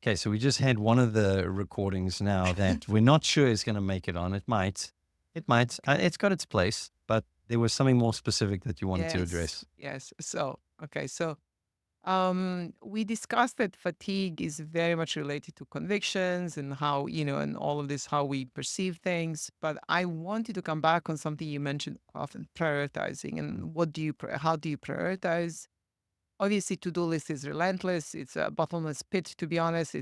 Okay, so we just had one of the recordings now that we're not sure is going to make it on. It might. It might. It's got its place, but there was something more specific that you wanted to Yes, address. yes. We discussed that fatigue is very much related to convictions and how, and all of this, how we perceive things. But I wanted to come back on something you mentioned often, prioritizing. Mm. And how do you prioritize? Obviously, to-do list is relentless. It's a bottomless pit, to be honest.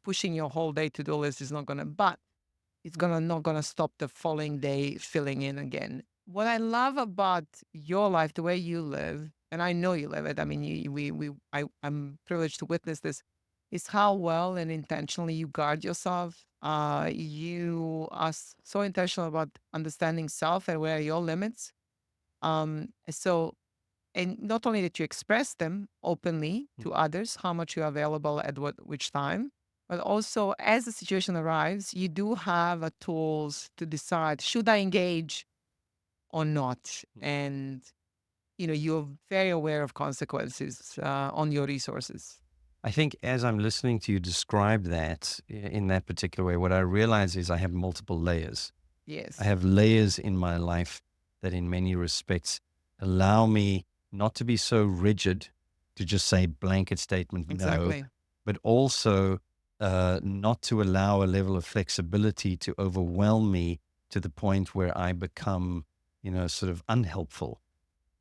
Pushing your whole day to-do list is not going to, but it's gonna not gonna stop the following day filling in again. What I love about your life, the way you live, and I know you live it. I mean, I'm privileged to witness this. Is how well and intentionally you guard yourself. You are so intentional about understanding self and where are your limits. So and not only that you express them openly Mm. to others, how much you're available at which time, but also as the situation arrives, you do have tools to decide should I engage or not, and you're very aware of consequences on your resources. I think as I'm listening to you describe that in that particular way, what I realize is I have multiple layers. I Yes, have layers in my life that, in many respects, allow me not to be so rigid to just say blanket statement no, exactly. but also not to allow a level of flexibility to overwhelm me to the point where I become, sort of unhelpful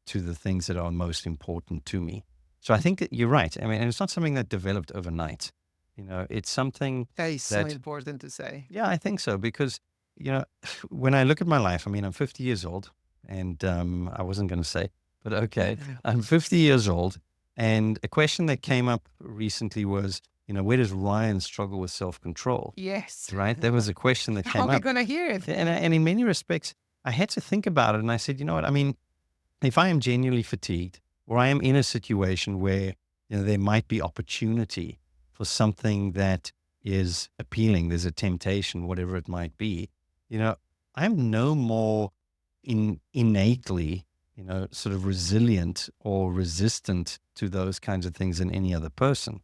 to the things that are most important to me. So I think that you're right. I mean, and it's not something that developed overnight. It's something That is so that, important to say. yeah, I think so because, you know, when I look at my life, I mean, I'm 50 years old and I wasn't going to say, but okay, I'm 50 years old. And a question that came up recently was, where does Ryan struggle with self control? Yes. Right? That was a question that How came are we up. gonna hear it? And in many respects, I had to think about it. And I said, you know what? I mean, if I am genuinely fatigued or I am in a situation where there might be opportunity for something that is appealing, there's a temptation, whatever it might be, you know, I'm no more innately, sort of resilient or resistant to those kinds of things than any other person.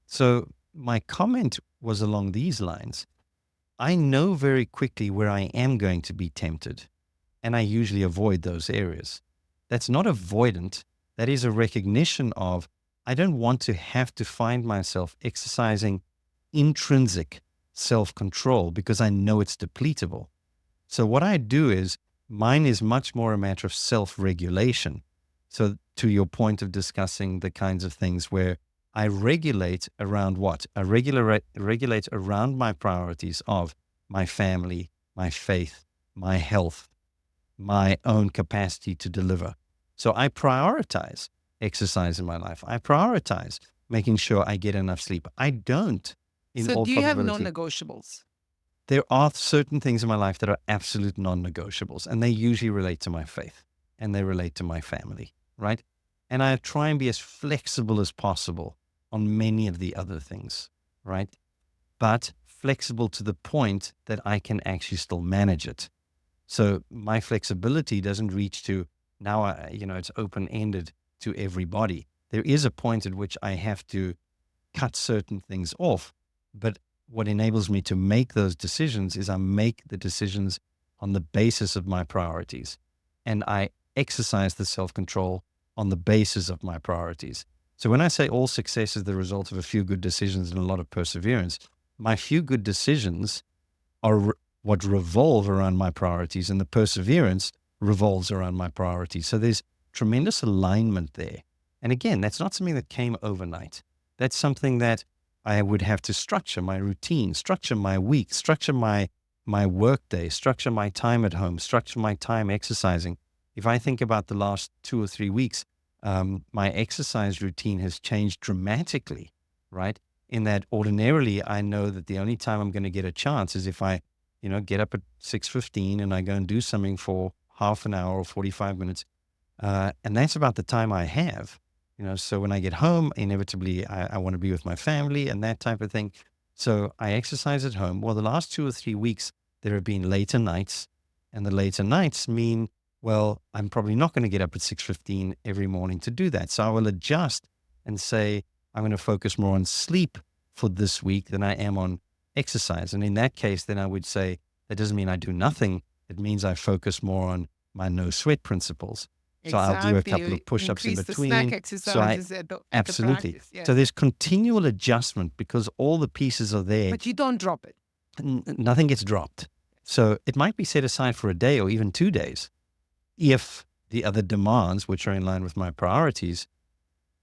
So my comment was along these lines. I know very quickly where I am going to be tempted, and I usually avoid those areas. That's not avoidant. That is a recognition of I don't want to have to find myself exercising intrinsic self control because I know it's depletable. So, what I do is mine is much more a matter of self regulation. So, to your point of discussing the kinds of things where I regulate around what? I regulate around my priorities of my family, my faith, my health, my own capacity to deliver. So I prioritize exercise in my life. I prioritize making sure I get enough sleep. I don't, in So all do you have probability. non-negotiables? There are certain things in my life that are absolute non negotiables, and they usually relate to my faith and they relate to my family, right? And I try and be as flexible as possible on many of the other things, right? But flexible to the point that I can actually still manage it. So my flexibility doesn't reach to now, it's open ended to everybody. There is a point at which I have to cut certain things off. But what enables me to make those decisions is I make the decisions on the basis of my priorities and I exercise the self control on the basis of my priorities. So when I say all success is the result of a few good decisions and a lot of perseverance, my few good decisions are what revolve around my priorities, and the perseverance revolves around my priorities. So there's tremendous alignment there. And again, that's not something that came overnight. That's something that I would have to structure my routine, structure my week, structure my work day, structure my time at home, structure my time exercising. If I think about the last 2 or 3 weeks, my exercise routine has changed dramatically, right? In that ordinarily I know that the only time I'm going to get a chance is if I, get up at 6:15 and I go and do something for half an hour or 45 minutes. And that's about the time I have, so when I get home, inevitably I want to be with my family and that type of thing. So I exercise at home. Well, the last 2 or 3 weeks, there have been later nights, and the later nights mean, well, I'm probably not going to get up at 6:15 every morning to do that. So I will adjust and say, I'm going to focus more on sleep for this week than I am on exercise. And in that case, then I would say that doesn't mean I do nothing. It means I focus more on my no sweat principles. So I'll do a Exactly. couple You of push-ups in increase the snack between. So I exercises at the absolutely. practice. So Yes. there's continual adjustment because all the pieces are there. But you don't drop it. Nothing gets dropped. So it might be set aside for a day or even 2 days if the other demands, which are in line with my priorities,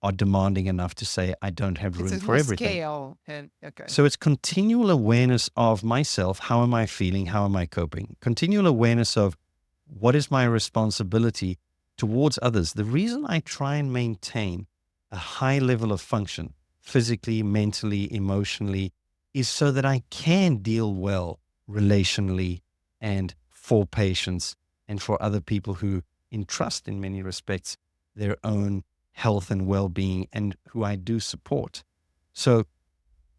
are demanding enough to say I don't have It's room a for more everything. scale. And okay. So it's continual awareness of myself. How am I feeling? How am I coping? Continual awareness of what is my responsibility towards others. The reason I try and maintain a high level of function, physically, mentally, emotionally, is so that I can deal well relationally and for patients and for other people who entrust in many respects their own health and well-being and who I do support. So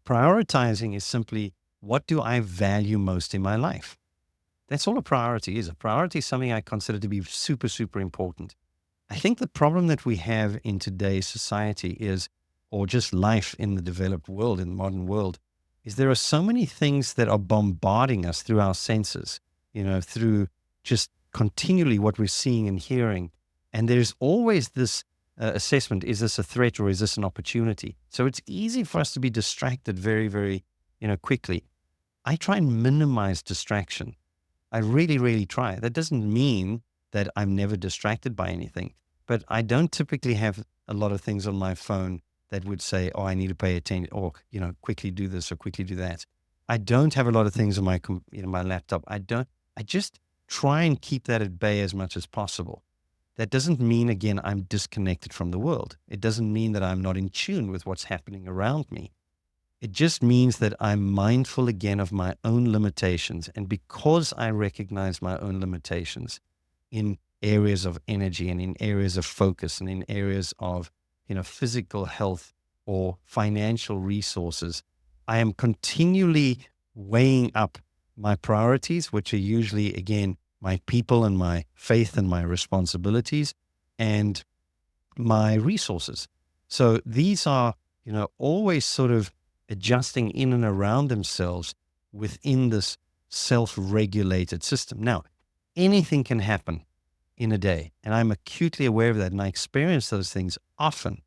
prioritizing is simply, what do I value most in my life? That's all a priority is. A priority is something I consider to be super, super important. I think the problem that we have in today's society is, or just life in the developed world, in the modern world, is there are so many things that are bombarding us through our senses, through just continually what we're seeing and hearing. And there's always this assessment, is this a threat or is this an opportunity? So it's easy for us to be distracted very, very, quickly. I try and minimize distraction. I really, really try. That doesn't mean that I'm never distracted by anything, but I don't typically have a lot of things on my phone that would say, oh, I need to pay attention or, quickly do this or quickly do that. I don't have a lot of things on my laptop. I just try and keep that at bay as much as possible. That doesn't mean, again, I'm disconnected from the world. It doesn't mean that I'm not in tune with what's happening around me. It just means that I'm mindful again of my own limitations. And because I recognize my own limitations in areas of energy and in areas of focus and in areas of, physical health or financial resources, I am continually weighing up my priorities, which are usually, again, my people and my faith and my responsibilities and my resources. So these are, always sort of adjusting in and around themselves within this self-regulated system. Now, anything can happen in a day, and I'm acutely aware of that, and I experience those things often,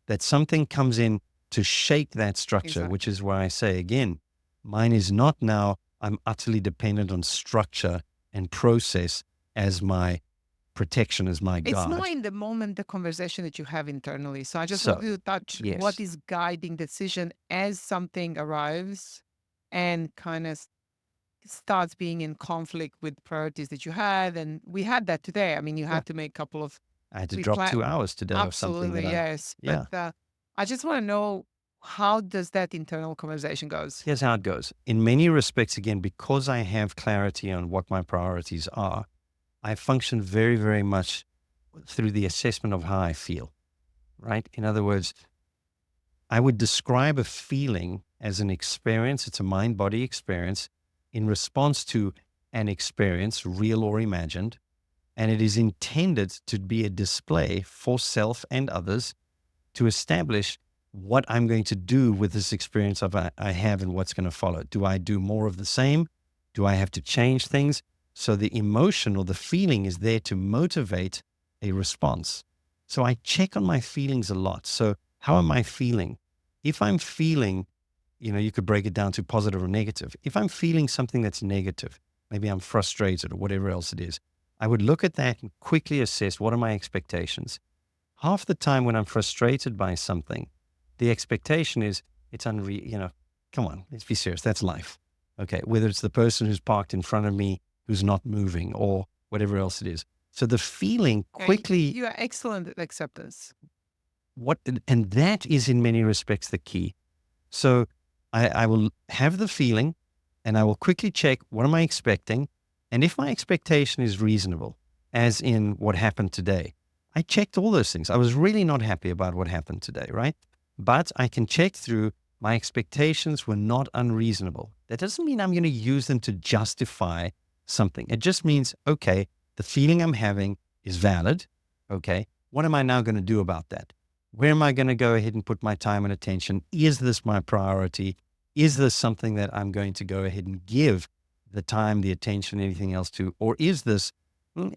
that something comes in to shake that structure, Exactly. which is why I say again, mine is not now I'm utterly dependent on structure and process as my protection, as my It's not guard. in the moment the conversation that you have internally. So I just want So, to touch what yes. is guiding decision as something arrives and kind of starts being in conflict with priorities that you had. And we had that today. I mean, you Yeah. had to make a couple of I had to we drop plan 2 hours today of something that absolutely yes. But yeah. I just want to know, how does that internal conversation goes? Here's how it goes. In many respects, again, because I have clarity on what my priorities are, I function very, very much through the assessment of how I feel, right? In other words, I would describe a feeling as an experience. It's a mind body experience in response to an experience, real or imagined. And it is intended to be a display for self and others to establish what I'm going to do with this experience I have and what's going to follow. Do I do more of the same? Do I have to change things? So the emotion or the feeling is there to motivate a response. So I check on my feelings a lot. So how am I feeling? If I'm feeling, you could break it down to positive or negative. If I'm feeling something that's negative, maybe I'm frustrated or whatever else it is, I would look at that and quickly assess, what are my expectations? Half the time when I'm frustrated by something, the expectation is it's unreal. Come on, let's be serious. That's life. Okay. Whether it's the person who's parked in front of me who's not moving or whatever else it is. So the feeling Yeah, quickly, you are excellent at acceptance. and that is in many respects the key. So I will have the feeling and I will quickly check, what am I expecting? And if my expectation is reasonable, as in what happened today, I checked all those things. I was really not happy about what happened today, right? But I can check through, my expectations were not unreasonable. That doesn't mean I'm going to use them to justify something. It just means, okay, the feeling I'm having is valid. Okay. What am I now going to do about that? Where am I going to go ahead and put my time and attention? Is this my priority? Is this something that I'm going to go ahead and give the time, the attention, anything else to? Or is this,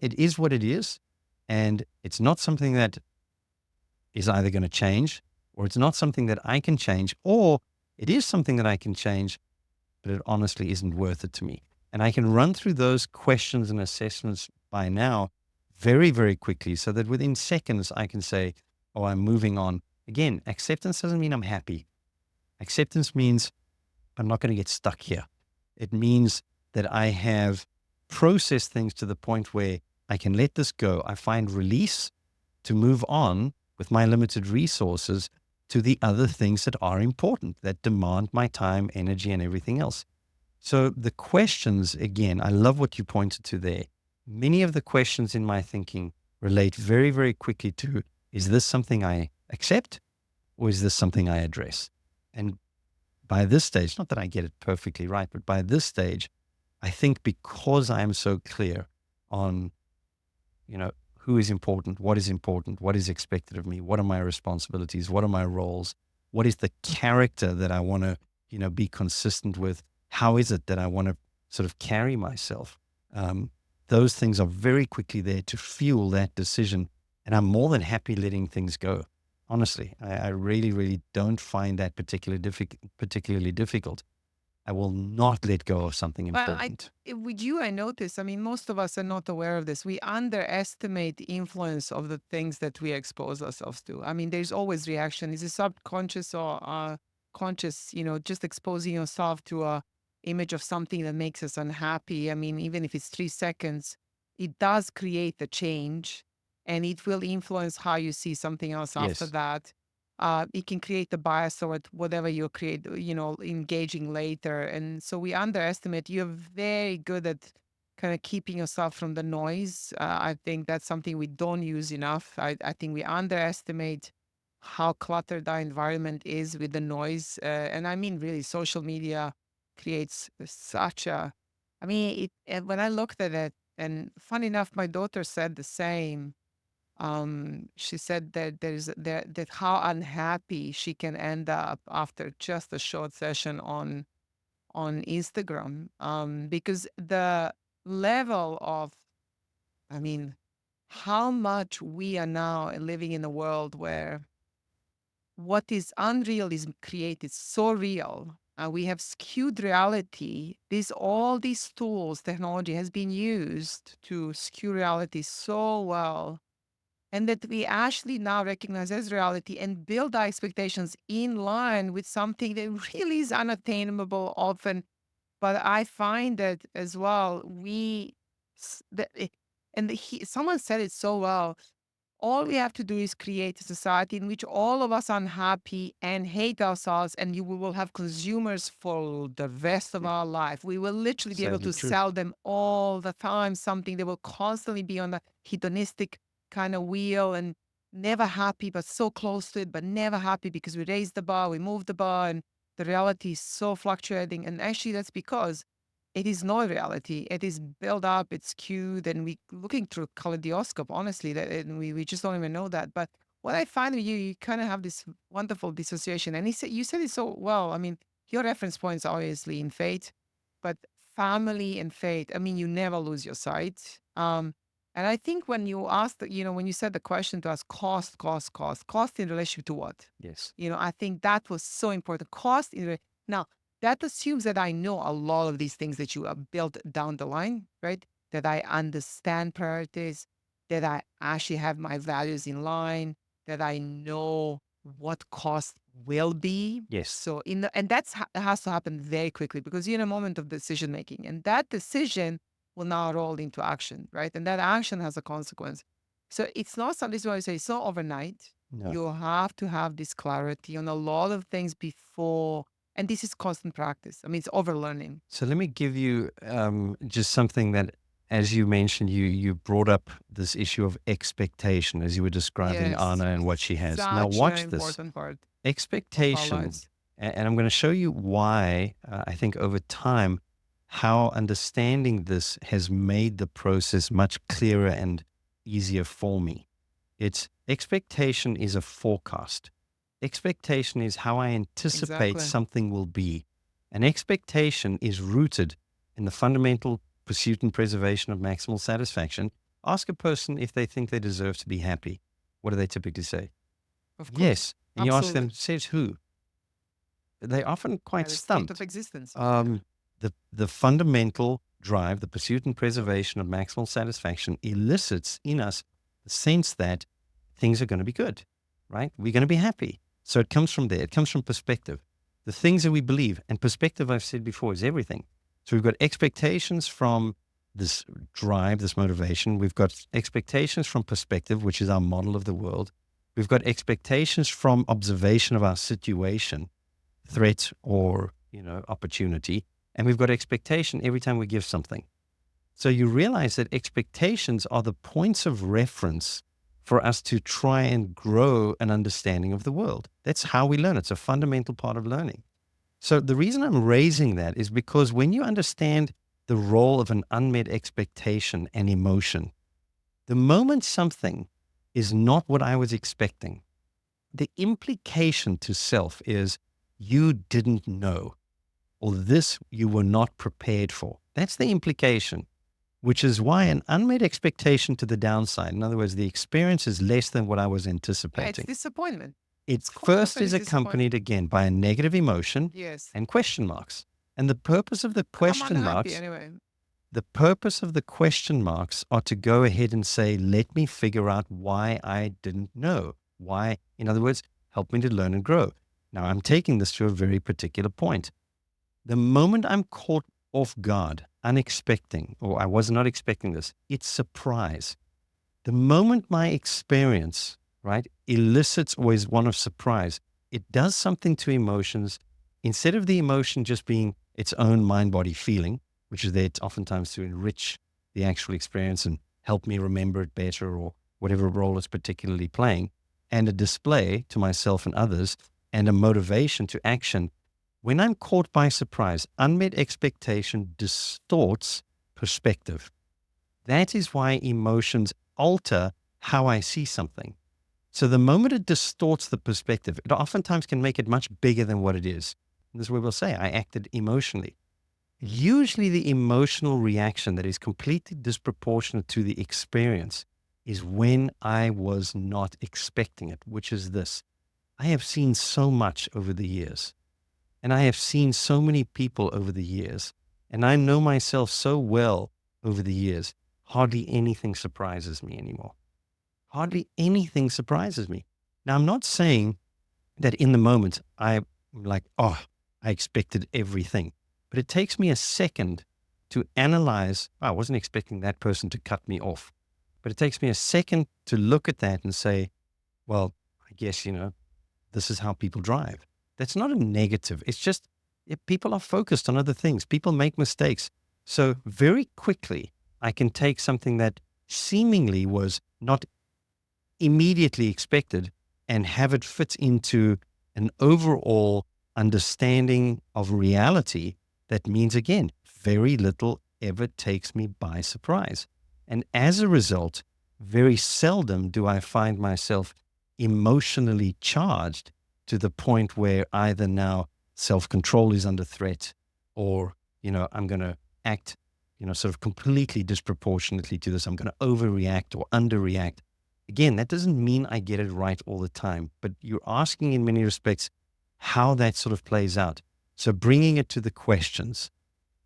it is what it is. And it's not something that is either going to change, or it's not something that I can change, or it is something that I can change, but it honestly isn't worth it to me. And I can run through those questions and assessments by now very, very quickly so that within seconds I can say, oh, I'm moving on. Again, acceptance doesn't mean I'm happy. Acceptance means I'm not going to get stuck here. It means that I have processed things to the point where I can let this go. I find release to move on with my limited resources to the other things that are important, that demand my time, energy, and everything else. So the questions, again, I love what you pointed to there. Many of the questions in my thinking relate very, very quickly to, is this something I accept, or is this something I address? And by this stage, not that I get it perfectly right, but by this stage, I think because I am so clear on, who is important, what is expected of me, what are my responsibilities, what are my roles, what is the character that I want to, be consistent with, how is it that I want to sort of carry myself. Those things are very quickly there to fuel that decision, and I'm more than happy letting things go. Honestly, I really, really don't find that particularly difficult. I will not let go of something Well, important. with you, I notice. I mean, most of us are not aware of this. We underestimate the influence of the things that we expose ourselves to. I mean, there's always reaction. Is it subconscious or conscious? Just exposing yourself to a image of something that makes us unhappy. I mean, even if it's 3 seconds, it does create a change, and it will influence how you see something else after Yes. that. It can create a bias or whatever you create, engaging later. And so we underestimate. You're very good at kind of keeping yourself from the noise. I think that's something we don't use enough. I think we underestimate how cluttered our environment is with the noise. And I mean, really, social media creates such a, I mean, when I looked at it, and funny enough, my daughter said the same. She said that how unhappy she can end up after just a short session on Instagram, because the level of, I mean, how much we are now living in a world where what is unreal is created so real. We have skewed reality. All these tools, technology has been used to skew reality so well, and that we actually now recognize as reality and build our expectations in line with something that really is unattainable often. But I find that as well, someone said it so well. All we have to do is create a society in which all of us are unhappy and hate ourselves, and we will have consumers for the rest of our life. We will literally be able Sadly to true. sell them all the time something. They will constantly be on a hedonistic kind of wheel and never happy, but so close to it, but never happy because we raised the bar, we moved the bar, and the reality is so fluctuating. And actually, that's because it is not reality. It is built up, it's skewed, and we looking through kaleidoscope, honestly, that and we just don't even know that. But what I find with you, you kind of have this wonderful dissociation. And you said it so well. I mean, your reference points obviously in faith, but family and faith, I mean, you never lose your sight. And I think when you asked, when you said the question to us, cost in relationship to what? Yes. I think that was so important. Now, that assumes that I know a lot of these things that you have built down the line, right? That I understand priorities, that I actually have my values in line, that I know what cost will be. Yes. So and has to happen very quickly because you're in a moment of decision making, and that decision will now roll into action, right? And that action has a consequence. So it's not something, this is why I say it's not overnight. No. You have to have this clarity on a lot of things before, and this is constant practice. I mean, it's overlearning. So let me give you just something that, as you mentioned, you brought up this issue of expectation as you were describing Yes, Anna and what she has. Now, such an watch this important part of our expectation, lives. and I'm going to show you why I think over time how understanding this has made the process much clearer and easier for me. It's expectation is a forecast. Expectation is how I anticipate Exactly. something will be. An expectation is rooted in the fundamental pursuit and preservation of maximal satisfaction. Ask a person if they think they deserve to be happy. What do they typically say? Of course. Yes. And you ask them, Absolutely. says who? They're often quite At a state of stumped. existence. The fundamental drive, the pursuit and preservation of maximal satisfaction elicits in us the sense that things are going to be good, right? We're going to be happy. So it comes from there. It comes from perspective. The things that we believe, and perspective, I've said before, is everything. So we've got expectations from this drive, this motivation. We've got expectations from perspective, which is our model of the world. We've got expectations from observation of our situation, threat or, opportunity. And we've got expectation every time we give something. So you realize that expectations are the points of reference for us to try and grow an understanding of the world. That's how we learn. It's a fundamental part of learning. So the reason I'm raising that is because when you understand the role of an unmet expectation and emotion, the moment something is not what I was expecting, the implication to self is you didn't know, or this you were not prepared for. That's the implication, which is why an unmet expectation to the downside, in other words, the experience is less than what I was Yeah, it's anticipating. disappointment. It It's first totally is accompanied disappointment. again by a negative emotion Yes. and question marks. And the purpose of the I'm question unhappy marks, anyway. the purpose of the question marks are to go ahead and say, let me figure out why I didn't know. Why, in other words, help me to learn and grow. Now, I'm taking this to a very particular point. The moment I'm caught off guard, unexpecting, or I was not expecting this, it's surprise. The moment my experience, right, elicits or is one of surprise, it does something to emotions. Instead of the emotion just being its own mind body feeling, which is there oftentimes to enrich the actual experience and help me remember it better or whatever role it's particularly playing, and a display to myself and others, and a motivation to action. When I'm caught by surprise, unmet expectation distorts perspective. That is why emotions alter how I see something. So the moment it distorts the perspective, it oftentimes can make it much bigger than what it is. And this is where we'll say, I acted emotionally. Usually, the emotional reaction that is completely disproportionate to the experience is when I was not expecting it, which is this. I have seen so much over the years, and I have seen so many people over the years, and I know myself so well over the years. Hardly anything surprises me anymore. Hardly anything surprises me. Now, I'm not saying that in the moment I'm like, oh, I expected everything. But it takes me a second to analyze. Oh, I wasn't expecting that person to cut me off. But it takes me a second to look at that and say, well, I guess, this is how people drive. That's not a negative. It's just people are focused on other things. People make mistakes. So very quickly, I can take something that seemingly was not immediately expected and have it fit into an overall understanding of reality that means, again, very little ever takes me by surprise. And as a result, very seldom do I find myself emotionally charged to the point where either now self control is under threat or, I'm going to act, sort of completely disproportionately to this. I'm going to overreact or underreact. Again, that doesn't mean I get it right all the time, but you're asking in many respects how that sort of plays out. So bringing it to the questions,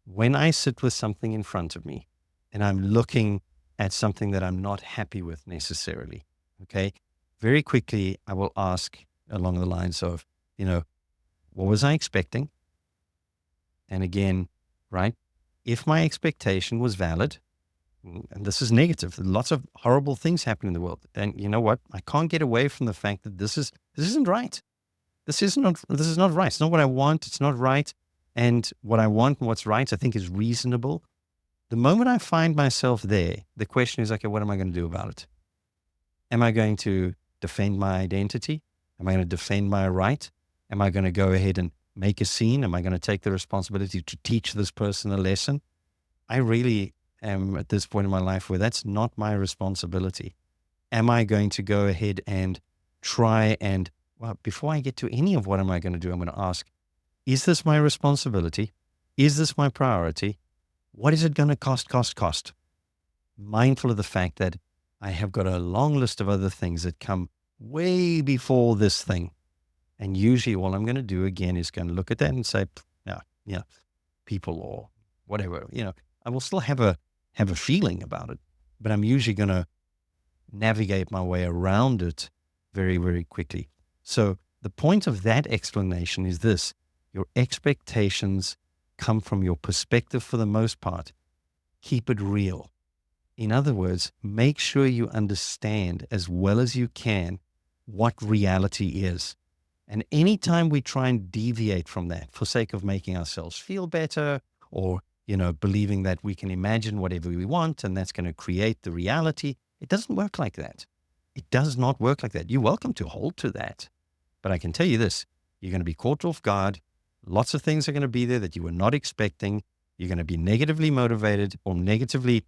when I sit with something in front of me and I'm looking at something that I'm not happy with necessarily, okay, very quickly I will ask along the lines of, what was I expecting? And again, right, if my expectation was valid, and this is negative. Lots of horrible things happen in the world. And you know what? I can't get away from the fact that this isn't right. This is not right. It's not what I want. It's not right. And what I want and what's right, I think, is reasonable. The moment I find myself there, the question is, okay, what am I going to do about it? Am I going to defend my identity? Am I going to defend my right? Am I going to go ahead and make a scene? Am I going to take the responsibility to teach this person a lesson? I really am at this point in my life where that's not my responsibility. am I going to go ahead and try and, well, before I get to any of what am I going to do, I'm going to ask, is this my responsibility? Is this my priority? What is it going to cost? Mindful of the fact that I have got a long list of other things that come way before this thing. And usually all I'm going to do again is going to look at that and say, yeah, yeah, people or whatever, I will still have a feeling about it, but I'm usually going to navigate my way around it very, very quickly. So the point of that explanation is this: your expectations come from your perspective for the most part. Keep it real. In other words, make sure you understand as well as you can what reality is. And anytime we try and deviate from that for sake of making ourselves feel better or, believing that we can imagine whatever we want and that's going to create the reality, it doesn't work like that. It does not work like that. You're welcome to hold to that. But I can tell you this: you're going to be caught off guard. Lots of things are going to be there that you were not expecting. You're going to be negatively motivated or negatively,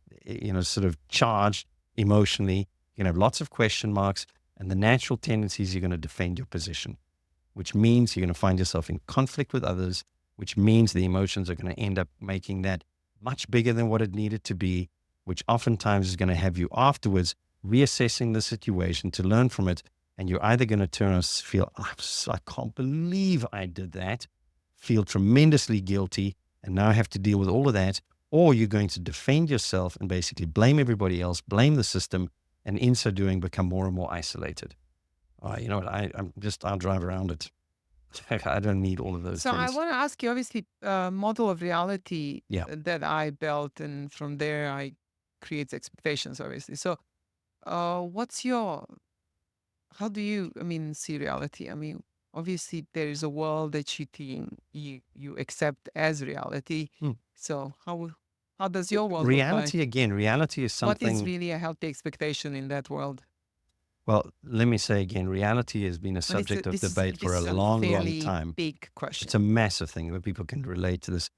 sort of charged emotionally. You're going to have lots of question marks. And the natural tendency is you're going to defend your position, which means you're going to find yourself in conflict with others, which means the emotions are going to end up making that much bigger than what it needed to be, which oftentimes is going to have you afterwards reassessing the situation to learn from it. And you're either going to turn and feel, I can't believe I did that, feel tremendously guilty, and now have to deal with all of that, or you're going to defend yourself and basically blame everybody else, blame the system, and in so doing become more and more isolated. You know what? I'll drive around it. I don't need all of those So I things. want to ask you, obviously, model of reality Yeah. that I built, and from there I create expectations, obviously. So, what's your how do you, I mean, see reality? I mean, obviously there is a world that you accept as reality. Hmm. So how does your world look Reality, like? again, reality is What is something. really a healthy expectation in that world? Well, let me say again, reality has been a And subject of debate for this a is a long, long fairly time. big It's a question. massive thing where people can relate to this.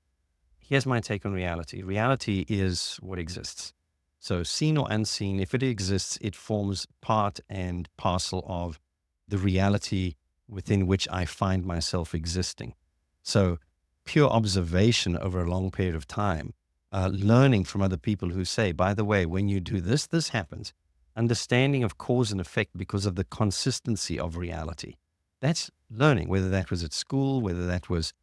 Here's my take on reality. Reality is what exists. So, seen or unseen, if it exists, it forms part and parcel of the reality within which I find myself existing. So, pure observation over a long period of time, learning from other people who say, by the way, when you do this, this happens. Understanding of cause and effect because of the consistency of reality. That's learning, whether that was at school, whether that was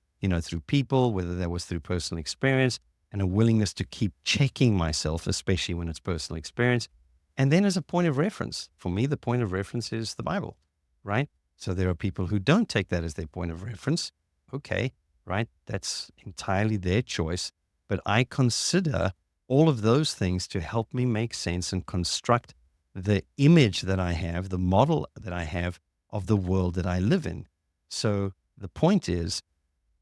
through people, whether that was through personal experience, and a willingness to keep checking myself, especially when it's personal experience. And then as a point of reference, for me, the point of reference is the Bible, right? So there are people who don't take that as their point of reference. Okay, right? That's entirely their choice. But I consider all of those things to help me make sense and construct the image that I have, the model that I have of the world that I live in. So the point is,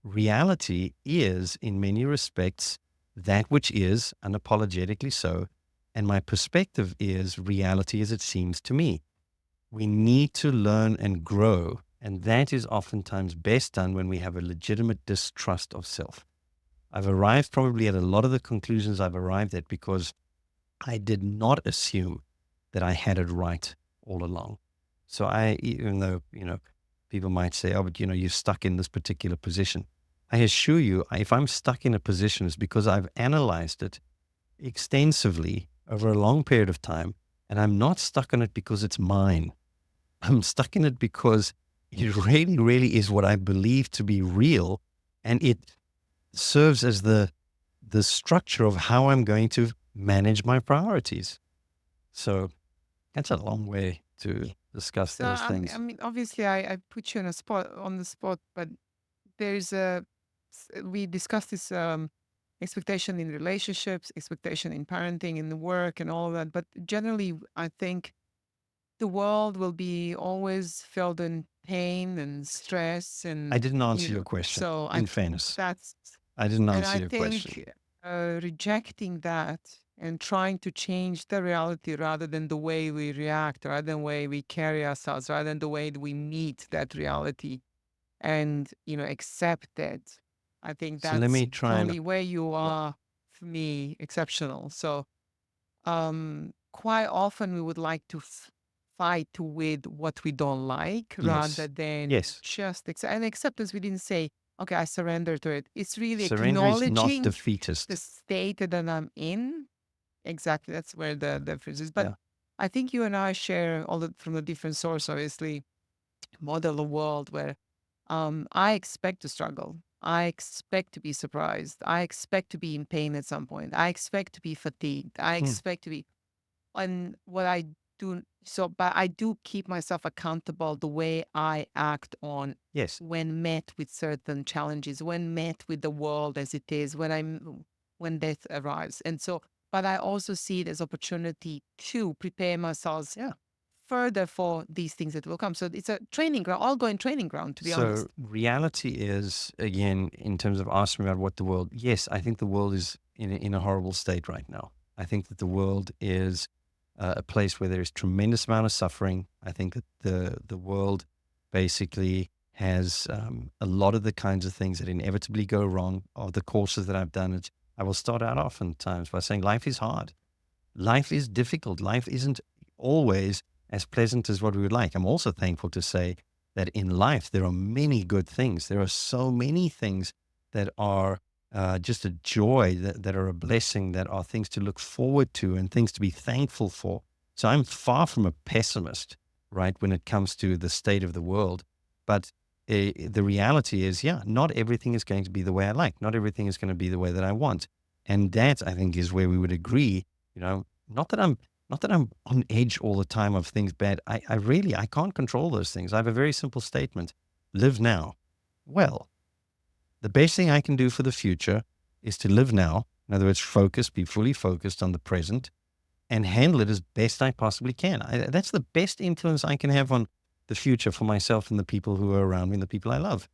reality is, in many respects, that which is unapologetically so. And my perspective is reality as it seems to me. We need to learn and grow. And that is oftentimes best done when we have a legitimate distrust of self. I've arrived probably at a lot of the conclusions I've arrived at because I did not assume that I had it right all along. So even though, people might say, oh, but you're stuck in this particular position. I assure you, if I'm stuck in a position, it's because I've analyzed it extensively over a long period of time. And I'm not stuck in it because it's mine. I'm stuck in it because it really, really is what I believe to be real. And it serves as the structure of how I'm going to manage my priorities. So that's a long way to discuss So those I things. mean, obviously I put you on the spot, but there's we discussed this expectation in relationships, expectation in parenting, in the work, and all of that. But generally, I think the world will be always filled in pain and stress, I and didn't answer your question, so in fairness. that's I didn't and answer I your question. think rejecting that and trying to change the reality rather than the way we react, rather than the way we carry ourselves, rather than the way that we meet that reality and accept it. I think So let that's me try and, probably where you well, are, for me, exceptional. So quite often we would like to fight with what we don't like rather Yes. than Yes. just and acceptance. We didn't say, okay, I surrender to it. It's really Surrender is not acknowledging the defeatist. state that I'm in. Exactly. That's where the difference is. But Yeah. I think you and I share all the, from a different source, obviously, model a world where I expect to struggle. I expect to be surprised. I expect to be in pain at some point. I expect to be fatigued. I Mm. expect to be, and what I do, so, but I do keep myself accountable the way I act on Yes. when met with certain challenges, when met with the world as it is, when death arrives. And so, but I also see it as opportunity to prepare myself Yeah. further for these things that will come. So it's a training ground, ongoing training ground, to be So honest. reality is, again, in terms of asking about what the world, yes, I think the world is in a horrible state right now. I think that the world is a place where there is tremendous amount of suffering. I think that the world basically has a lot of the kinds of things that inevitably go wrong. Of the courses that I've done, I will start out oftentimes by saying life is hard. Life is difficult. Life isn't always as pleasant as what we would like. I'm also thankful to say that in life, there are many good things. There are so many things that are just a joy, that are a blessing, that are things to look forward to and things to be thankful for. So I'm far from a pessimist, right, when it comes to the state of the world. But the reality is, yeah, not everything is going to be the way I like. Not everything is going to be the way that I want. And that, I think, is where we would agree. Not that I'm on edge all the time of things bad. I really I can't control those things. I have a very simple statement. Live now. Well, the best thing I can do for the future is to live now. In other words, focus, be fully focused on the present and handle it as best I possibly can. That's the best influence I can have on the future for myself and the people who are around me and the people I love.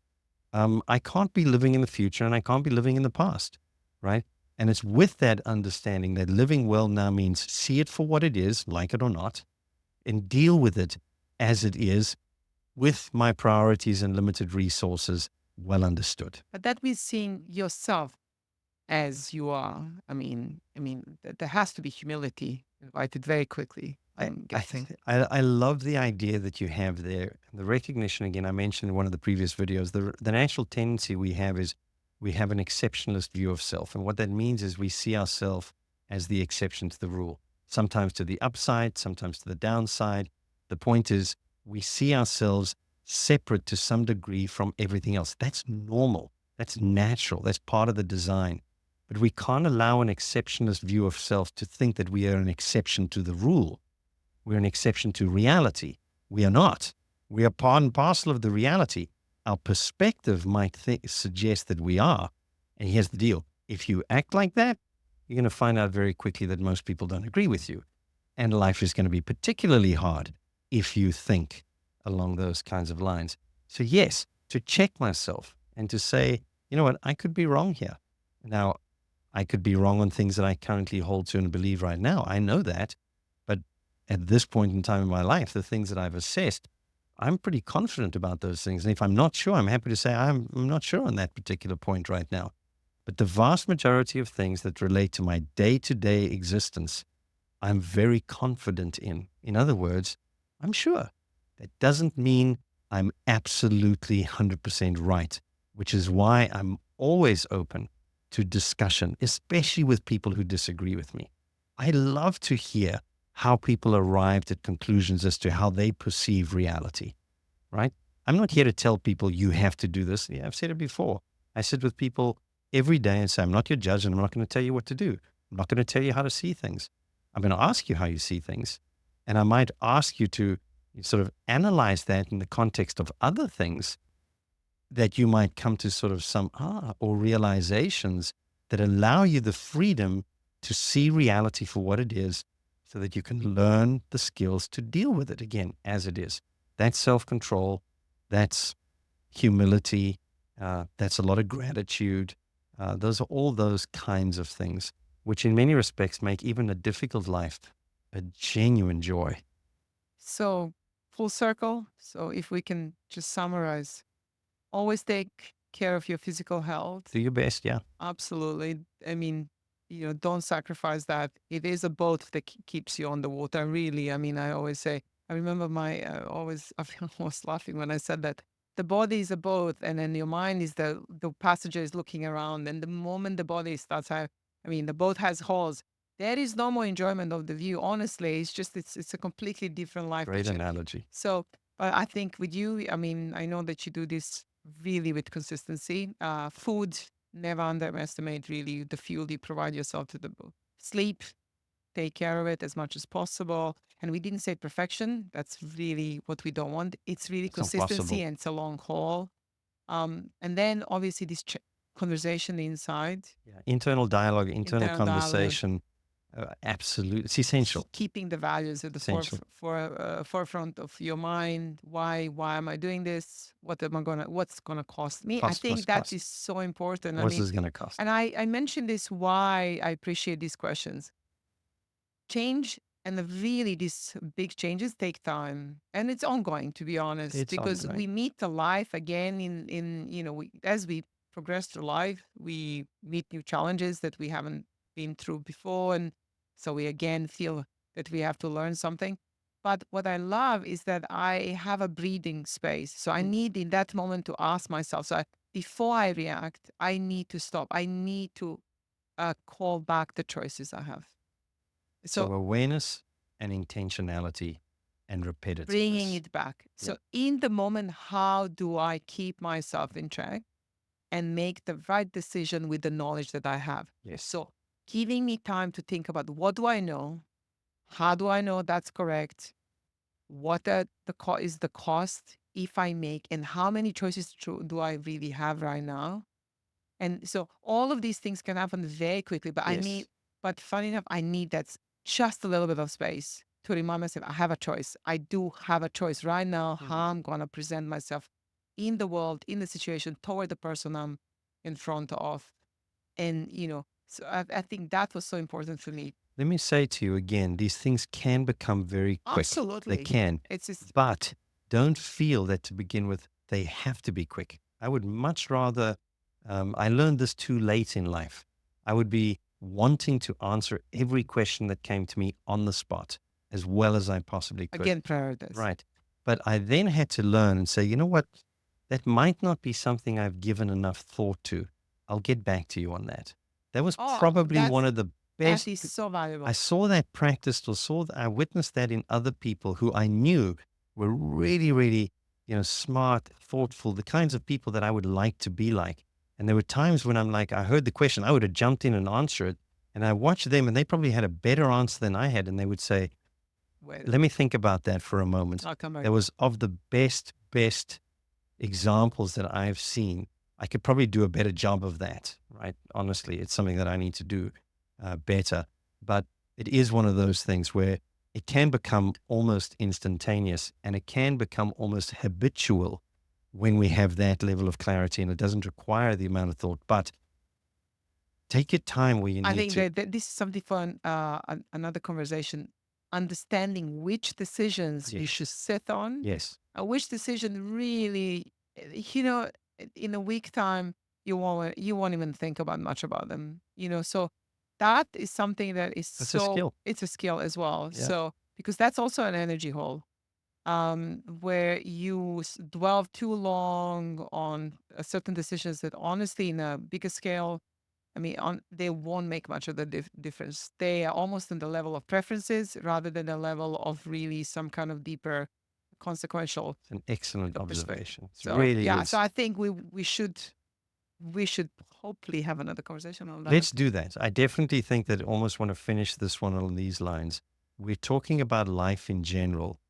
I can't be living in the future and I can't be living in the past, right? And it's with that understanding that living well now means see it for what it is, like it or not, and deal with it as it is with my priorities and limited resources well understood. But that means seeing yourself as you are. There has to be humility invited very quickly, I'm guessing. I love the idea that you have there. The recognition, again, I mentioned in one of the previous videos, the natural tendency we have is we have an exceptionalist view of self. And what that means is we see ourselves as the exception to the rule, sometimes to the upside, sometimes to the downside. The point is we see ourselves separate to some degree from everything else. That's normal. That's natural. That's part of the design. But we can't allow an exceptionalist view of self to think that we are an exception to the rule. We're an exception to reality. We are not. We are part and parcel of the reality. Our perspective might suggest that we are. And here's the deal. If you act like that, you're going to find out very quickly that most people don't agree with you. And life is going to be particularly hard if you think along those kinds of lines. So, yes, to check myself and to say, you know what, I could be wrong here. Now, I could be wrong on things that I currently hold to and believe right now. I know that. But at this point in time in my life, the things that I've assessed, I'm pretty confident about those things. And if I'm not sure, I'm happy to say I'm not sure on that particular point right now. But the vast majority of things that relate to my day to day existence, I'm very confident in. In other words, I'm sure. That doesn't mean I'm absolutely 100% right, which is why I'm always open to discussion, especially with people who disagree with me. I love to hear how people arrived at conclusions as to how they perceive reality, right? I'm not here to tell people you have to do this. Yeah, I've said it before. I sit with people every day and say, I'm not your judge and I'm not going to tell you what to do. I'm not going to tell you how to see things. I'm going to ask you how you see things. And I might ask you to sort of analyze that in the context of other things that you might come to sort of some or realizations that allow you the freedom to see reality for what it is so that you can learn the skills to deal with it again as it is. That's self control. That's humility. That's a lot of gratitude. Those are all those kinds of things, which in many respects make even a difficult life a genuine joy. So, full circle. So, if we can just summarize, always take care of your physical Do health. your best. Yeah. Absolutely. Don't sacrifice that. It is a boat that keeps you on the water. Really, I always say I remember my always I was laughing when I said that the body is a boat, and then your mind is the passenger is looking around, and the moment the body starts, I mean, the boat has holes. There is no more enjoyment of the view. Honestly, it's just it's a completely different life Great picture. analogy. So, but I think with you, I mean, I know that you do this really with consistency. Food, never underestimate really the fuel you provide yourself to the boat. Sleep, take care of it as much as possible. And we didn't say perfection. That's really what we don't want. It's really It's not consistency, possible. and it's a long haul. And then obviously this conversation inside, Yeah. Internal dialogue, internal internal dialogue, conversation, absolute. It's essential. keeping the values at the Essential. forefront of your mind. Why am I doing this? What's gonna cost me? I Cost, think cost, that cost. is so important. I What's mean, this going to cost? and I mentioned this why I appreciate these questions. Change and really these big changes take time, and it's ongoing, to be honest, It's because ongoing. we meet the life again in as we progress through life, we meet new challenges that we haven't been through before, and so we again feel that we have to learn something. But what I love is that I have a breathing space, so I Mm. need in that moment to ask myself, before I react, I need to stop, I need to call back the choices I have. So So awareness and intentionality and bringing repetitiveness. it back. Yeah. So in the moment, how do I keep myself in check and make the right decision with the knowledge that I have? Yes. So giving me time to think about what do I know? How do I know that's correct? What is the cost if I make, and how many choices do I really have right now? And so all of these things can happen very quickly, Yes. but funny enough, I need just a little bit of space to remind myself I have a choice. I do have a choice right now Mhm. how I'm going to present myself in the world, in the situation, toward the person I'm in front of. And, so I think that was so important for me. Let me say to you again, these things can become very quick. They Absolutely. can, It's just, but don't feel that to begin with, they have to be quick. I would much rather, I learned this too late in life. I would be wanting to answer every question that came to me on the spot as well as I possibly could. again, priorities. Right. But I then had to learn and say, you know what? That might not be something I've given enough thought to. I'll get back to you on that. That was Oh, probably one of the that best. is so I valuable. saw that practiced or I witnessed that in other people who I knew were really, really, smart, thoughtful, the kinds of people that I would like to be like. And there were times when I'm like, I heard the question, I would have jumped in and answered it. And I watched them and they probably had a better answer than I had. And they would say, Wait, let me think about that for a moment. I'll come back. That was of the best examples that I've seen. I could probably do a better job of that, right? Honestly, it's something that I need to do better. But it is one of those things where it can become almost instantaneous and it can become almost habitual when we have that level of clarity and it doesn't require the amount of thought. But take your time where you I need think to. that this is something for another conversation. Understanding which decisions you should Yes. sit on, Yes. which decision really, you know, in a week time, you won't even think about much about them. So that is something that is That's a skill. it's a skill as well. Yeah. So because that's also an energy hole, where you dwell too long on certain decisions that honestly, in a bigger scale, I mean, they won't make much of the difference. They are almost in the level of preferences rather than the level of really some kind of deeper, consequential It's an excellent perspective. observation. It So really yeah, so is. I think we should hopefully have another conversation on that. Let's do that. I definitely think that I almost want to finish this one on these lines. We're talking about life in general.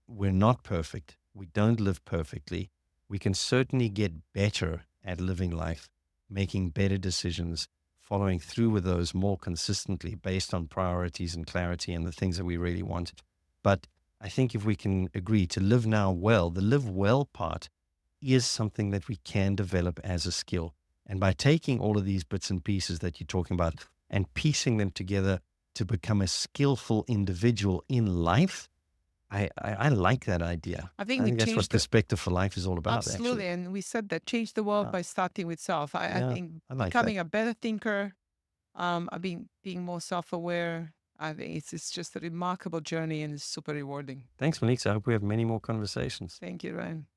We're not perfect. We don't live perfectly. We can certainly get better at living life, making better decisions, following through with those more consistently based on priorities and clarity and the things that we really want. But I think if we can agree to live now well, the live well part is something that we can develop as a skill. And by taking all of these bits and pieces that you're talking about and piecing them together to become a skillful individual in life, I like that idea. I think I we think that's what changed the perspective for life is all about, absolutely, actually. and we said that change the world Yeah, by starting with self. I yeah, think I like that. becoming a better thinker, being more self aware. I think it's just a remarkable journey and it's super rewarding. Thanks, Malik. I hope we have many more conversations. Thank you, Ryan.